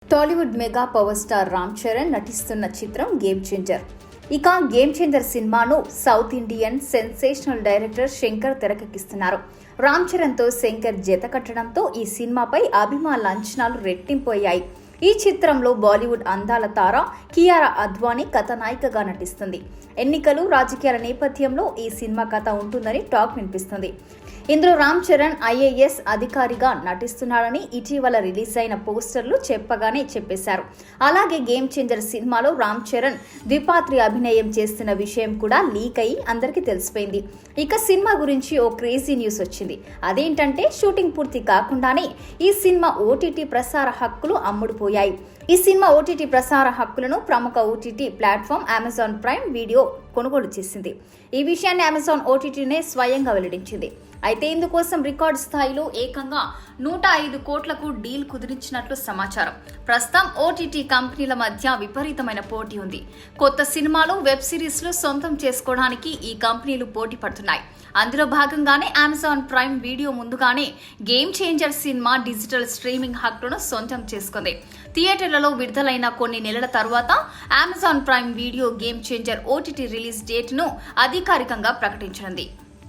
Tollywood mega power star Ram Charan నటిస్తున్న చిత్రం game changer. ఇక గేమ్ చేంజర్ సినిమాను south Indian sensational director Shankar తెరకెక్కిస్తున్నారు. రామ్ చరణ్తో శంకర్ జత కట్టడంతో ఈ సినిమాపై అభిమానుల అంచనాలు రెట్టింపు అయ్యాయి. ఈ చిత్రంలో బాలీవుడ్ అందాల తార కియారా అద్వానీ కథానాయికగా నటిస్తుంది. ఎన్నికలు, రాజకీయాల నేపథ్యంలో ఈ సినిమా కథ ఉంటుందని టాక్ వినిపిస్తుంది. ఇందులో రామ్ చరణ్ ఐఏఎస్ అధికారిగా నటిస్తున్నాడని ఇటీవల రిలీజ్ అయిన పోస్టర్లు చెప్పగానే చెప్పేశారు. అలాగే గేమ్ చేంజర్ సినిమాలో రామ్ చరణ్ ద్విపాత్రి అభినయం చేస్తున్న విషయం కూడా లీక్ అయ్యి అందరికీ తెలిసిపోయింది. ఇక సినిమా గురించి ఓ క్రేజీ న్యూస్ వచ్చింది. అదేంటంటే షూటింగ్ పూర్తి కాకుండానే ఈ సినిమా ఓటీటీ ప్రసార హక్కులు అమ్ముడుపోయాయి. ఈ సినిమా ఓటీటీ ప్రసార హక్కులను ప్రముఖ OTT platform Amazon Prime video కొనుగోలు చేసింది. ఈ విషయాన్ని అమెజాన్ ఓటీటీనే స్వయంగా వెల్లడించింది. అయితే ఇందుకోసం రికార్డు స్థాయిలో ఏకంగా 105 కోట్లకు డీల్ కుదిరించినట్లు సమాచారం. ప్రస్తుతం ఓటీటీ కంపెనీల మధ్య విపరీతమైన పోటీ ఉంది. కొత్త సినిమాలు, వెబ్ సిరీస్లు సొంతం చేసుకోవడానికి ఈ కంపెనీలు పోటీ పడుతున్నాయి. అందులో భాగంగానే అమెజాన్ ప్రైమ్ వీడియో ముందుగానే game changer cinema digital streaming హక్కులను సొంతం చేసుకుంది. థియేటర్లలో విడుదలైన కొన్ని నెలల తర్వాత Amazon Prime video game changer OTT release డేట్ను అధికారికంగా ప్రకటించనుంది.